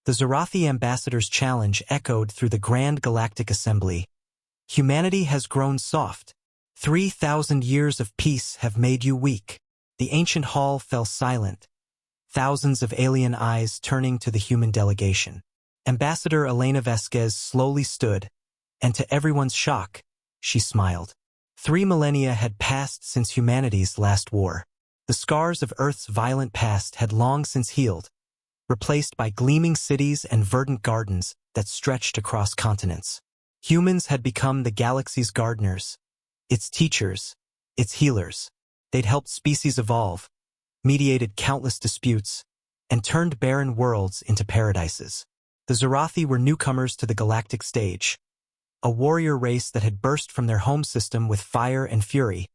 The Zarathi ambassador's challenge echoed through the Grand Galactic Assembly. Humanity has grown soft. 3,000 years of peace have made you weak. The ancient hall fell silent, thousands of alien eyes turning to the human delegation. Ambassador Elena Vasquez slowly stood, and to everyone's shock, she smiled. 3 millennia had passed since humanity's last war. The scars of Earth's violent past had long since healed, replaced by gleaming cities and verdant gardens that stretched across continents. Humans had become the galaxy's gardeners, its teachers, its healers. They'd helped species evolve, mediated countless disputes, and turned barren worlds into paradises. The Zarathi were newcomers to the galactic stage, a warrior race that had burst from their home system with fire and fury,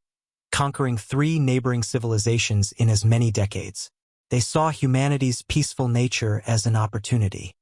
conquering 3 neighboring civilizations in as many decades. They saw humanity's peaceful nature as an opportunity.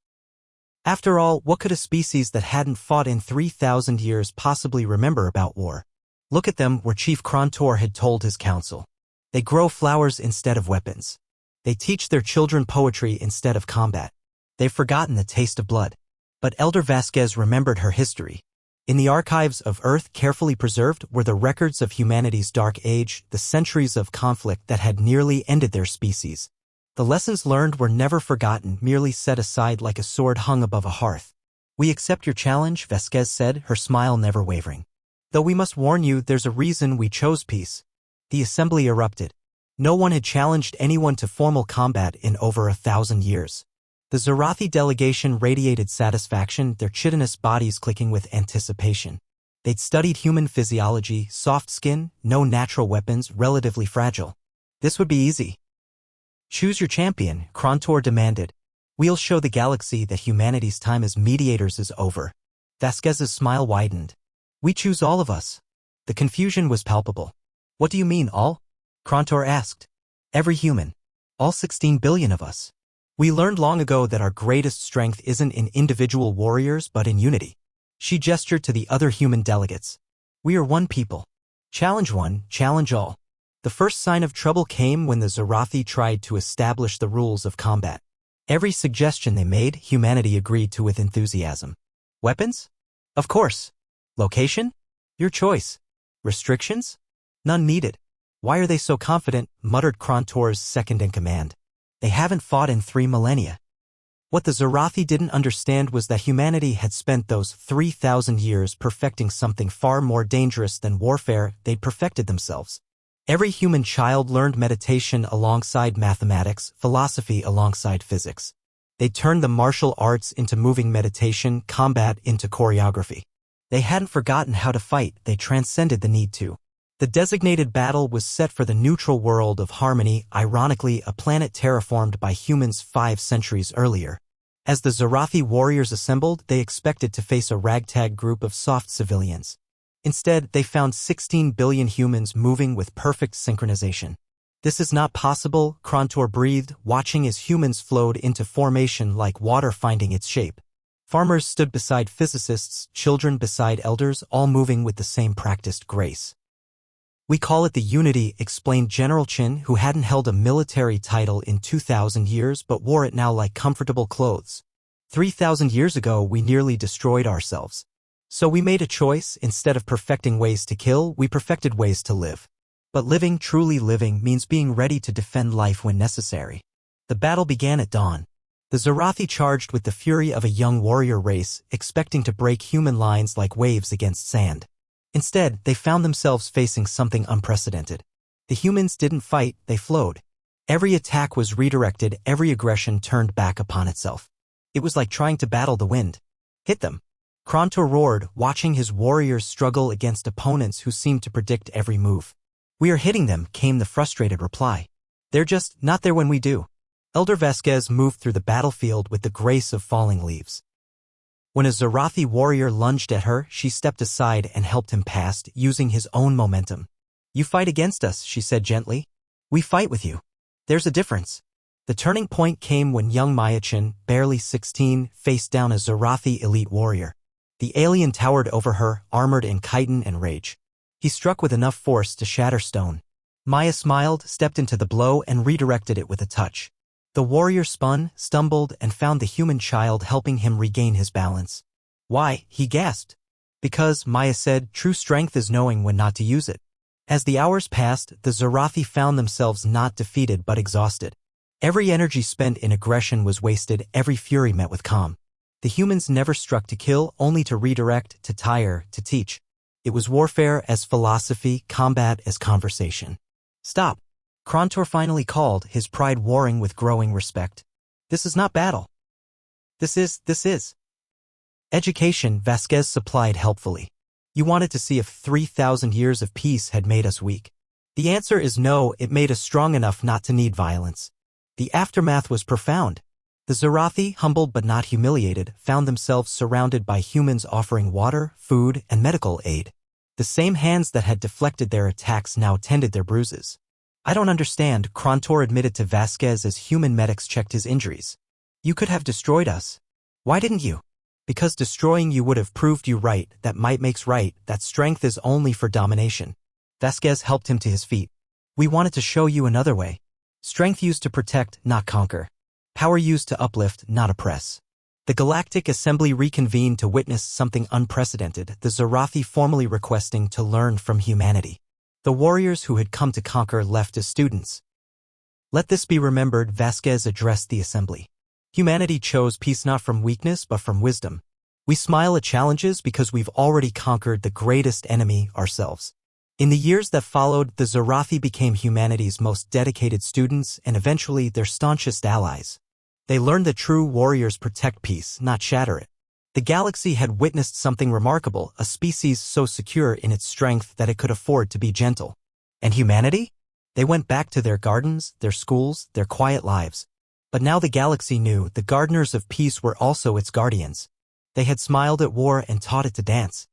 After all, what could a species that hadn't fought in 3,000 years possibly remember about war? Look at them, where Chief Krontor had told his council. They grow flowers instead of weapons. They teach their children poetry instead of combat. They've forgotten the taste of blood. But Elder Vasquez remembered her history. In the archives of Earth, carefully preserved were the records of humanity's dark age, the centuries of conflict that had nearly ended their species. The lessons learned were never forgotten, merely set aside like a sword hung above a hearth. "We accept your challenge," Vasquez said, her smile never wavering. "Though we must warn you, there's a reason we chose peace." The assembly erupted. No one had challenged anyone to formal combat in over 1,000 years. The Zarathi delegation radiated satisfaction, their chitinous bodies clicking with anticipation. They'd studied human physiology, soft skin, no natural weapons, relatively fragile. This would be easy. "Choose your champion," Krontor demanded. "We'll show the galaxy that humanity's time as mediators is over." Vasquez's smile widened. "We choose all of us." The confusion was palpable. "What do you mean, all?" Krontor asked. "Every human. All 16 billion of us. We learned long ago that our greatest strength isn't in individual warriors but in unity." She gestured to the other human delegates. "We are one people. Challenge one, challenge all." The first sign of trouble came when the Zarathi tried to establish the rules of combat. Every suggestion they made, humanity agreed to with enthusiasm. Weapons? Of course. Location? Your choice. Restrictions? None needed. "Why are they so confident?" muttered Krontor's second-in-command. "They haven't fought in 3 millennia." What the Zarathi didn't understand was that humanity had spent those 3,000 years perfecting something far more dangerous than warfare. They'd perfected themselves. Every human child learned meditation alongside mathematics, philosophy alongside physics. They turned the martial arts into moving meditation, combat into choreography. They hadn't forgotten how to fight, they transcended the need to. The designated battle was set for the neutral world of Harmony, ironically a planet terraformed by humans 5 centuries earlier. As the Zarathi warriors assembled, they expected to face a ragtag group of soft civilians. Instead, they found 16 billion humans moving with perfect synchronization. "This is not possible," Krontor breathed, watching as humans flowed into formation like water finding its shape. Farmers stood beside physicists, children beside elders, all moving with the same practiced grace. "We call it the Unity," explained General Chin, who hadn't held a military title in 2,000 years but wore it now like comfortable clothes. 3,000 years ago, we nearly destroyed ourselves. So we made a choice. Instead of perfecting ways to kill, we perfected ways to live. But living, truly living, means being ready to defend life when necessary. The battle began at dawn. The Zarathi charged with the fury of a young warrior race, expecting to break human lines like waves against sand. Instead, they found themselves facing something unprecedented. The humans didn't fight, they flowed. Every attack was redirected, every aggression turned back upon itself. It was like trying to battle the wind. "Hit them!" Krontor roared, watching his warriors struggle against opponents who seemed to predict every move. "We are hitting them," came the frustrated reply. "They're just not there when we do." Elder Vasquez moved through the battlefield with the grace of falling leaves. When a Zarathi warrior lunged at her, she stepped aside and helped him past, using his own momentum. "You fight against us," she said gently. "We fight with you. There's a difference." The turning point came when young Mayachin, barely 16, faced down a Zarathi elite warrior. The alien towered over her, armored in chitin and rage. He struck with enough force to shatter stone. Maya smiled, stepped into the blow, and redirected it with a touch. The warrior spun, stumbled, and found the human child helping him regain his balance. Why? He gasped. Because, Maya said, true strength is knowing when not to use it. As the hours passed, the Zarathi found themselves not defeated but exhausted. Every energy spent in aggression was wasted, every fury met with calm. The humans never struck to kill, only to redirect, to tire, to teach. It was warfare as philosophy, combat as conversation. Stop. Krontor finally called, his pride warring with growing respect. This is not battle. This is. Education, Vasquez supplied helpfully. You wanted to see if 3,000 years of peace had made us weak. The answer is no, it made us strong enough not to need violence. The aftermath was profound. The Zarathi, humbled but not humiliated, found themselves surrounded by humans offering water, food, and medical aid. The same hands that had deflected their attacks now tended their bruises. I don't understand, Krontor admitted to Vasquez as human medics checked his injuries. You could have destroyed us. Why didn't you? Because destroying you would have proved you right, that might makes right, that strength is only for domination. Vasquez helped him to his feet. We wanted to show you another way. Strength used to protect, not conquer. Power used to uplift, not oppress. The Galactic Assembly reconvened to witness something unprecedented, the Zarathi formally requesting to learn from humanity. The warriors who had come to conquer left as students. Let this be remembered, Vasquez addressed the assembly. Humanity chose peace not from weakness but from wisdom. We smile at challenges because we've already conquered the greatest enemy, ourselves. In the years that followed, the Zarathi became humanity's most dedicated students and eventually their staunchest allies. They learned that true warriors protect peace, not shatter it. The galaxy had witnessed something remarkable, a species so secure in its strength that it could afford to be gentle. And humanity? They went back to their gardens, their schools, their quiet lives. But now the galaxy knew the gardeners of peace were also its guardians. They had smiled at war and taught it to dance.